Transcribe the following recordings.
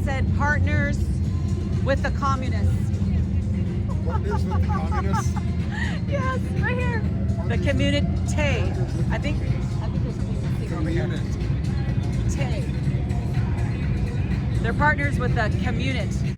said partners with the communists. Partners with the communists. Yes, right here. The community. I think there's something missing over here. Tay. They're partners with the community.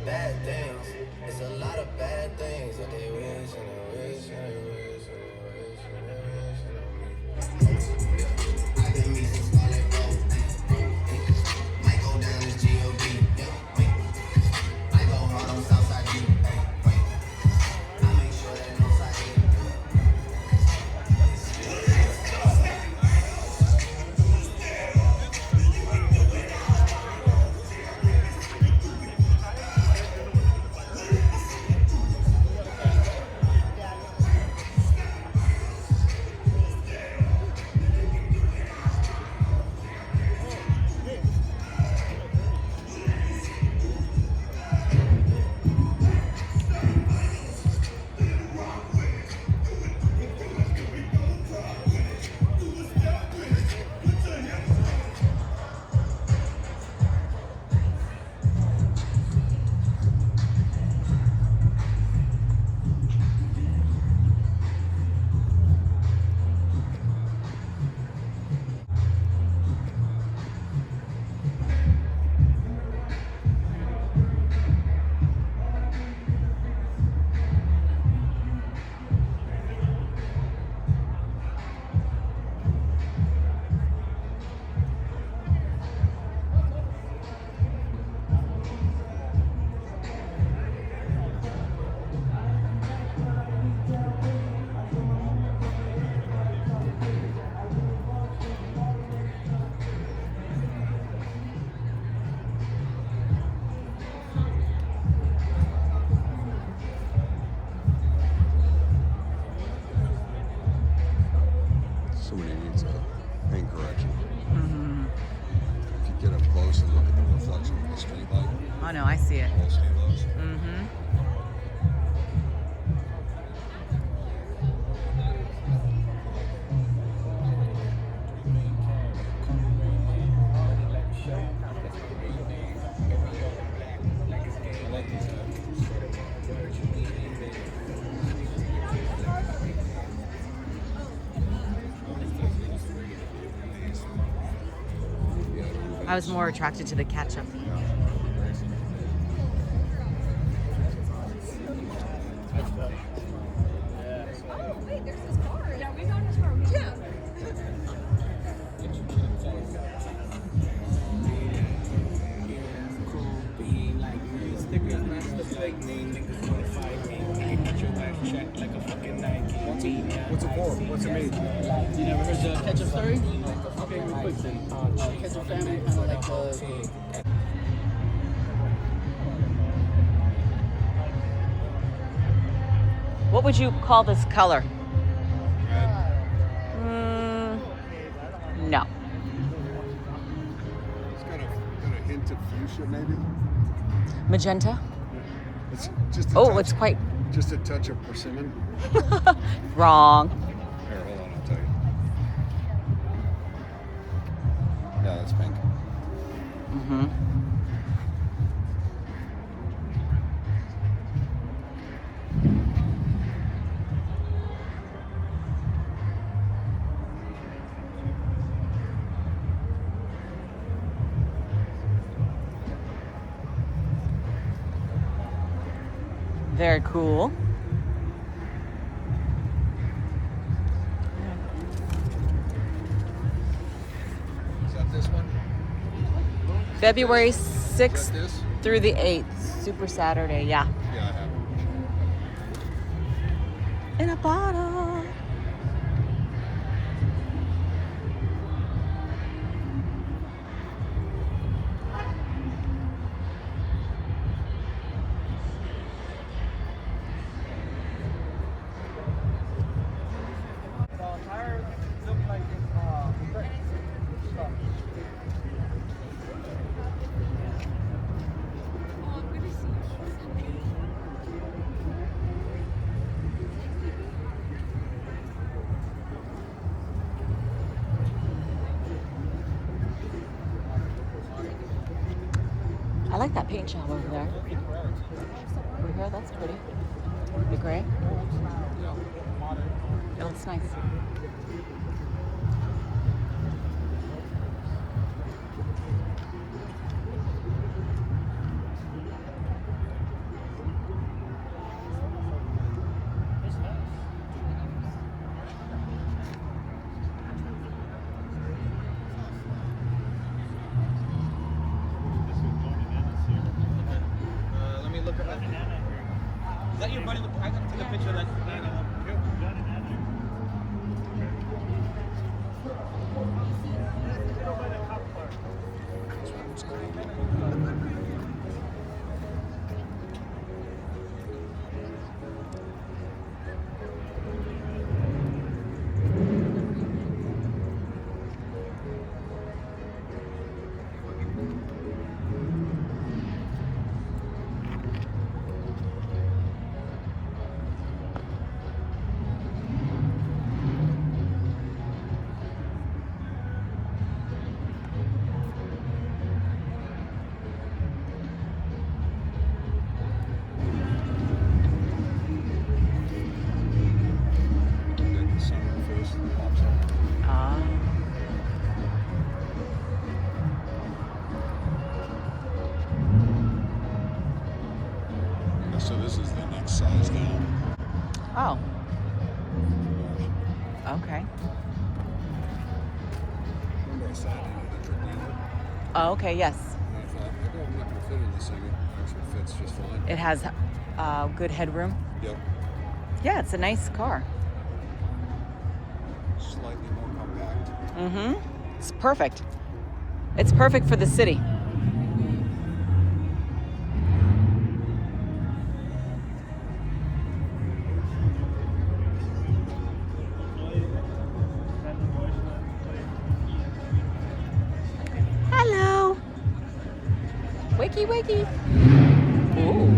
Bad things, it's a lot of bad things that they wish and they wish and they wish and they wish and they wish and they wish. I can meet some Scarlet Road, might go down as G.O.D. I go hard on Southside G. I make sure that Northside E. Somebody needs a paint correction. If you get up close and look at the reflection of the street light, Oh no, I see it. you'll see those. I was more attracted to the ketchup. What's it for? What's it mean? You never heard the ketchup story? Okay, real quick then. Ketchup family, kind of like the What would you call this color? Red. No. It's got a hint of fuchsia, maybe. Magenta? It's just a Oh, touch, it's quite just a touch of persimmon. wrong. Here, hold on, I'll tell you. Yeah, that's pink. Mm-hmm. Very cool. Is that this one? February Is 6th that this? through the 8th. Super Saturday, yeah. Yeah, I have it. In a bottle. I like that paint job over there. Over here, that's pretty. The gray. It looks nice. let me look at that. Is that your buddy? I gotta take a picture of that banana. Then the summer first pops up. Ah. Yeah, so this is the next size down. Oh, okay. Remember I sat in an electric dealer? Oh, okay, yes. And I thought, maybe I'm not going to fit in this thing. It actually fits just fine. It has good headroom. Yep. Yeah, it's a nice car. Slightly more compact. Mm-hmm. It's perfect. It's perfect for the city. Hello. Wakey, wakey. Ooh.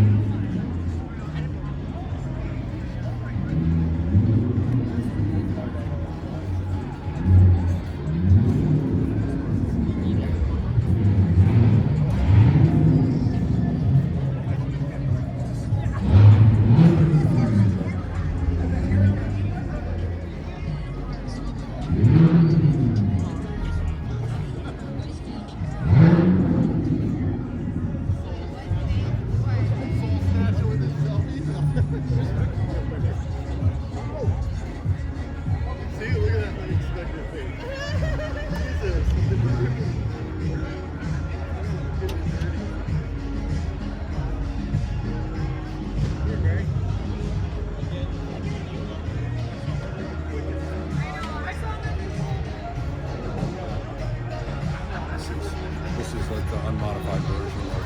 the unmodified version of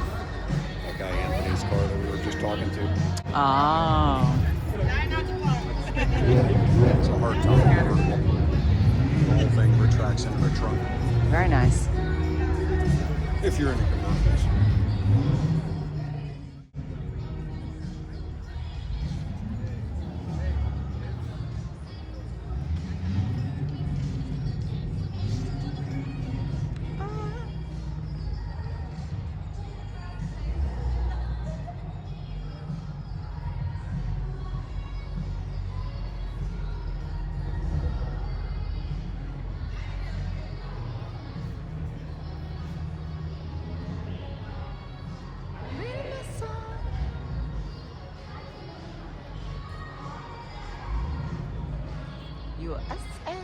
that guy Anthony's car that we were just talking to. Oh. It's a hardtop convertible. The whole thing retracts into the trunk. Very nice. If you're into convertibles. USA.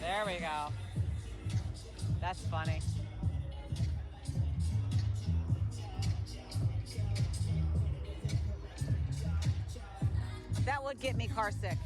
There we go. That's funny. That would get me car sick.